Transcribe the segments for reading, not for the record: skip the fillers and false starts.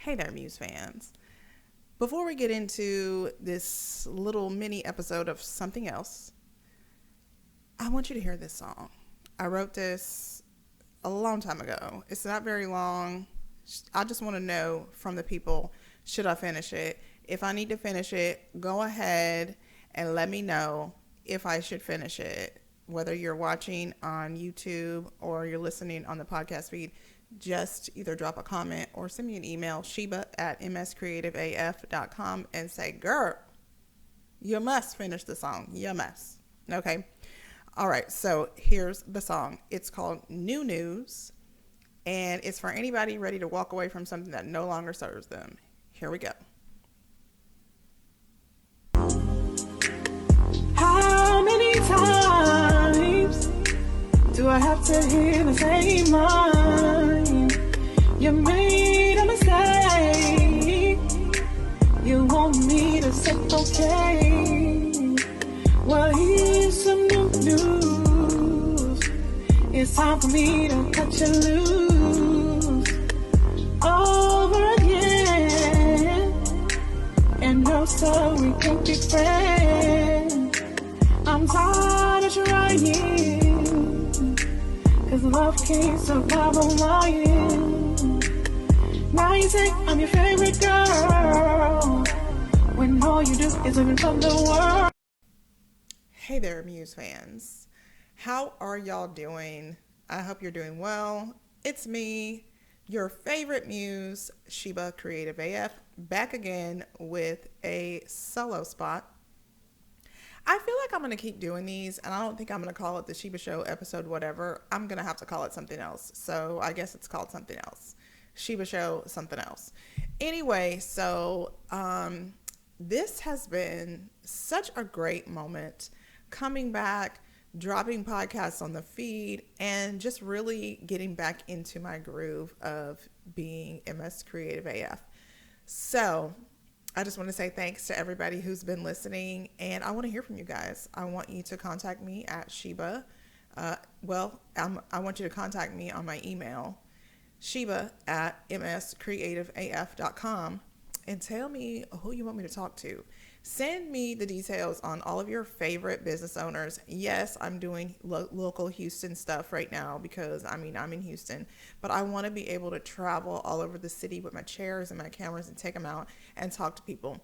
Hey there, Muse fans. Before we get into this little mini episode of something else, I want you to hear this song. I wrote this a long time ago. It's not very long. I just want to know from the people, should I finish it? If I need to finish it, go ahead and let me know if I should finish it. Whether you're watching on YouTube or you're listening on the podcast feed, just either drop a comment or send me an email, sheba@mscreativeaf.com, and say, girl, you must finish the song. You must. Okay. All right. So here's the song. It's called New News, and it's for anybody ready to walk away from something that no longer serves them. Here we go. How many times do I have to hear the same line? You made a mistake. You want me to say okay. Well, here's some new news. It's time for me to cut you loose over again. And no, so we can't be friends. I'm tired of trying, 'cause love can't survive on lying. Now you say I'm your favorite girl, when all you do is live in from the world. Hey there, Muse fans. How are y'all doing? I hope you're doing well. It's me, your favorite muse, Sheba Creative AF, back again with a solo spot. I feel like I'm going to keep doing these, and I don't think I'm going to call it the Sheba Show episode whatever. I'm going to have to call it something else. So I guess it's called something else. Sheba Show something else. Anyway, so this has been such a great moment coming back, dropping podcasts on the feed, and just really getting back into my groove of being MS Creative AF. So I just want to say thanks to everybody who's been listening, and I want to hear from you guys. I want you to contact me at Sheba. I want you to contact me on my email, sheba@mscreativeaf.com, and tell me who you want me to talk to. Send me the details on all of your favorite business owners. Yes, I'm doing local Houston stuff right now because, I'm in Houston, but I want to be able to travel all over the city with my chairs and my cameras and take them out and talk to people.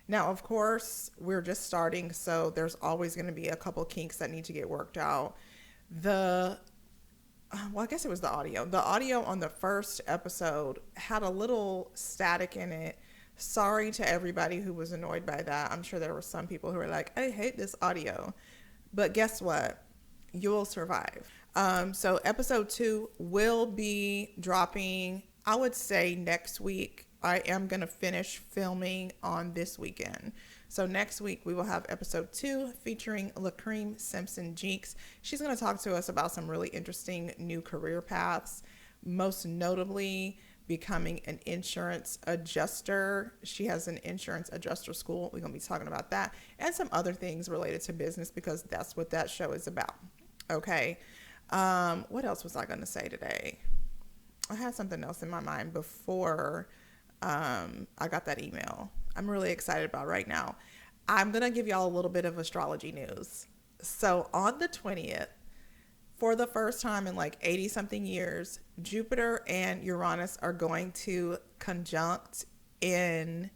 Now, of course, we're just starting, so there's always going to be a couple kinks that need to get worked out. I guess it was the audio. The audio on the first episode had a little static in it. Sorry to everybody who was annoyed by that. I'm sure there were some people who were like, I hate this audio. But guess what? You'll survive. So episode 2 will be dropping, I would say, next week. I am going to finish filming on this weekend. So next week we will have episode 2 featuring LeCreame Simpson Jinks. She's going to talk to us about some really interesting new career paths, most notably becoming an insurance adjuster. She has an insurance adjuster school. We're going to be talking about that and some other things related to business because that's what that show is about. Okay. What else was I going to say today? I had something else in my mind before I got that email. I'm really excited about right now. I'm going to give y'all a little bit of astrology news. So on the 20th, for the first time in like 80 something years, Jupiter and Uranus are going to conjunct in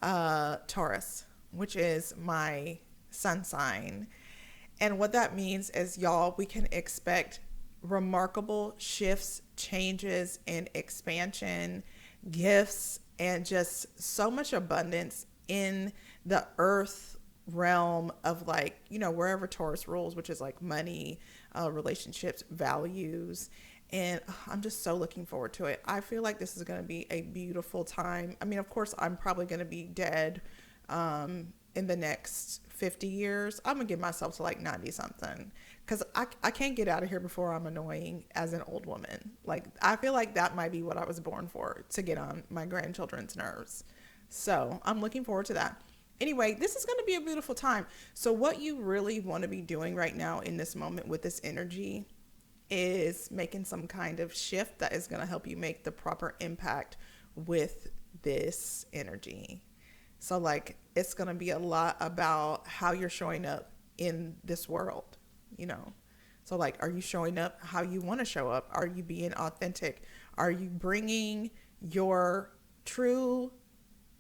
Taurus, which is my sun sign. And what that means is, y'all, we can expect remarkable shifts, changes, and expansion, gifts, and just so much abundance in the earth realm of, like, wherever Taurus rules, which is like money, relationships, values. And I'm just so looking forward to it. I feel like this is going to be a beautiful time. I mean, of course, I'm probably going to be dead in the next 50 years. I'm going to give myself to like 90 something because I can't get out of here before I'm annoying as an old woman. Like, I feel like that might be what I was born for, to get on my grandchildren's nerves. So I'm looking forward to that. Anyway, this is going to be a beautiful time. So what you really want to be doing right now in this moment with this energy is making some kind of shift that is going to help you make the proper impact with this energy. So like it's going to be a lot about how you're showing up in this world, you know. So like, are you showing up how you want to show up? Are you being authentic? Are you bringing your true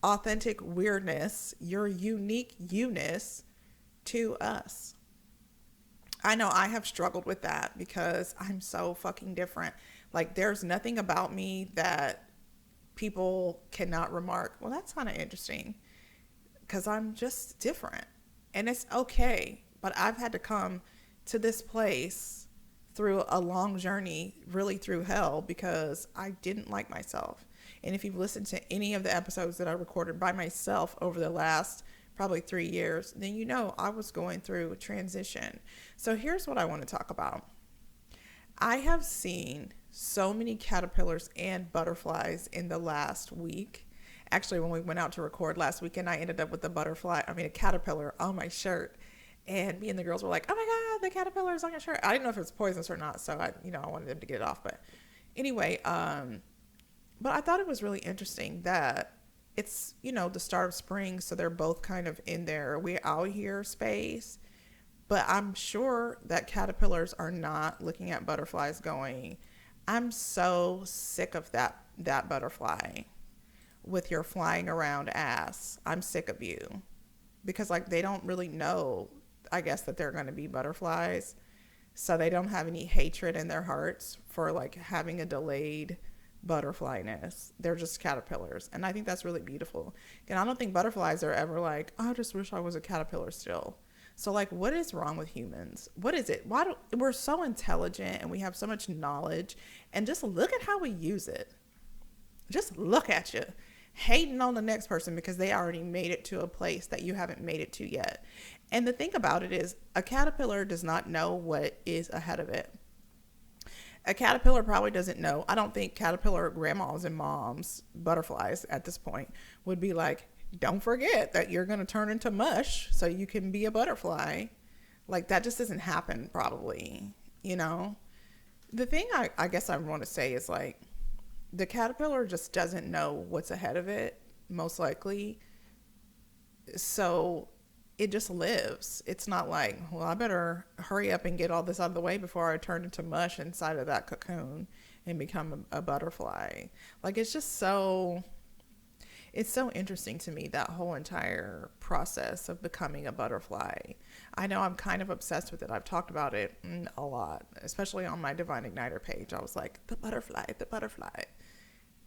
authentic weirdness, your unique you-ness to us? I know I have struggled with that because I'm so fucking different. Like there's nothing about me that people cannot remark, well, that's kind of interesting, because I'm just different. And it's okay. But I've had to come to this place through a long journey, really through hell, because I didn't like myself. And if you've listened to any of the episodes that I recorded by myself over the last probably 3 years, then you know I was going through a transition. So here's what I want to talk about. I have seen so many caterpillars and butterflies in the last week. Actually, when we went out to record last weekend, I ended up with a caterpillar on my shirt. And me and the girls were like, oh my God, the caterpillar is on your shirt. I didn't know if it was poisonous or not. So I wanted them to get it off. But anyway, but I thought it was really interesting that it's, the start of spring. So they're both kind of in their we out here space. But I'm sure that caterpillars are not looking at butterflies going, I'm so sick of that butterfly with your flying around ass. I'm sick of you. Because like they don't really know, I guess, that they're going to be butterflies. So they don't have any hatred in their hearts for like having a delayed butterflyness. They're just caterpillars. And I think that's really beautiful. And I don't think butterflies are ever like, oh, I just wish I was a caterpillar still. So like, what is wrong with humans? What is it? We're so intelligent and we have so much knowledge, and just look at how we use it. Just look at you hating on the next person because they already made it to a place that you haven't made it to yet. And the thing about it is, a caterpillar does not know what is ahead of it. A caterpillar probably doesn't know. I don't think caterpillar grandmas and moms, butterflies at this point, would be like, don't forget that you're going to turn into mush so you can be a butterfly. Like that just doesn't happen probably, The thing I guess I want to say is like, the caterpillar just doesn't know what's ahead of it, most likely. So it just lives. It's not like, well, I better hurry up and get all this out of the way before I turn into mush inside of that cocoon and become a butterfly. Like it's so interesting to me, that whole entire process of becoming a butterfly. I know I'm kind of obsessed with it. I've talked about it a lot, especially on my Divine Igniter page. I was like, the butterfly.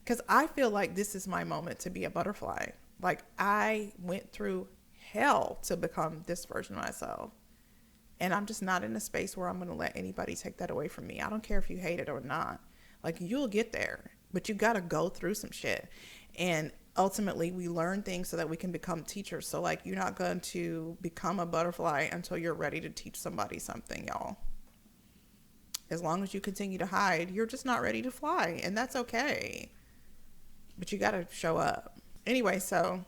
Because I feel like this is my moment to be a butterfly. Like I went through hell to become this version of myself. And I'm just not in a space where I'm going to let anybody take that away from me. I don't care if you hate it or not. Like you'll get there, but you got to go through some shit. And ultimately we learn things so that we can become teachers. So like you're not going to become a butterfly until you're ready to teach somebody something, y'all. As long as you continue to hide, you're just not ready to fly, and that's okay. But you got to show up. Anyway, so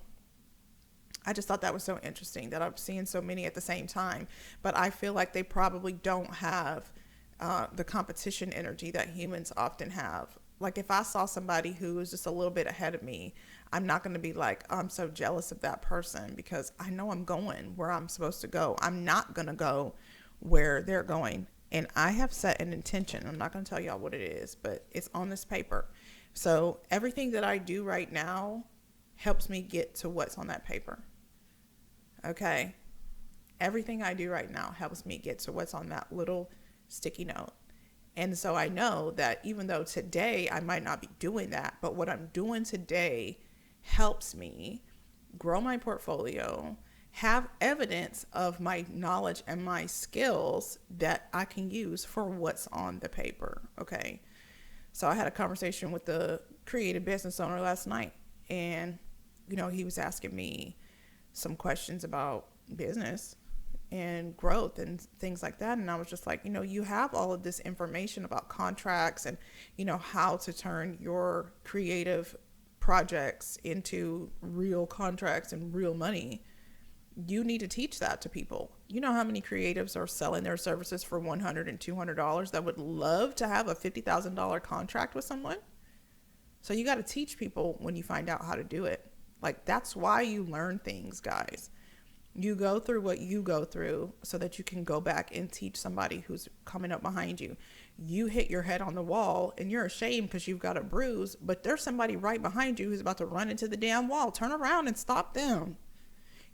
I just thought that was so interesting that I'm seeing so many at the same time. But I feel like they probably don't have the competition energy that humans often have. Like if I saw somebody who was just a little bit ahead of me, I'm not going to be like, oh, I'm so jealous of that person, because I know I'm going where I'm supposed to go. I'm not going to go where they're going. And I have set an intention. I'm not going to tell y'all what it is, but it's on this paper. So everything that I do right now helps me get to what's on that paper. Okay? Everything I do right now helps me get to what's on that little sticky note. And so I know that even though today I might not be doing that, but what I'm doing today helps me grow my portfolio, have evidence of my knowledge and my skills that I can use for what's on the paper. Okay. So I had a conversation with the creative business owner last night, and, he was asking me some questions about business and growth and things like that. And I was just like, you have all of this information about contracts and, how to turn your creative projects into real contracts and real money. You need to teach that to people. You know how many creatives are selling their services for $100 and $200 that would love to have a $50,000 contract with someone? So you got to teach people when you find out how to do it. Like, that's why you learn things, guys. You go through what you go through so that you can go back and teach somebody who's coming up behind you. You hit your head on the wall and you're ashamed because you've got a bruise, but there's somebody right behind you who's about to run into the damn wall. Turn around and stop them.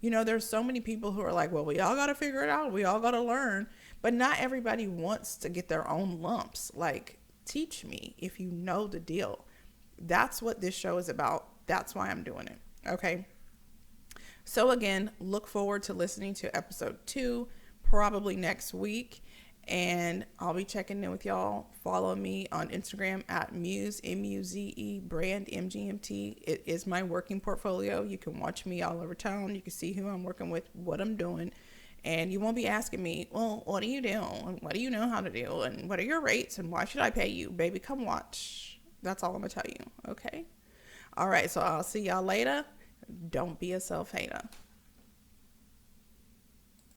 You know, there's so many people who are like, well, we all got to figure it out. We all got to learn. But not everybody wants to get their own lumps. Like, teach me if you know the deal. That's what this show is about. That's why I'm doing it. Okay. So again, look forward to listening to episode 2, probably next week. And I'll be checking in with y'all. Follow me on Instagram at Muse, M-U-Z-E, brand MGMT. It is my working portfolio. You can watch me all over town. You can see who I'm working with, what I'm doing. And you won't be asking me, well, what do you do? And what do you know how to do? And what are your rates? And why should I pay you? Baby, come watch. That's all I'm going to tell you. Okay? All right. So I'll see y'all later. Don't be a self-hater.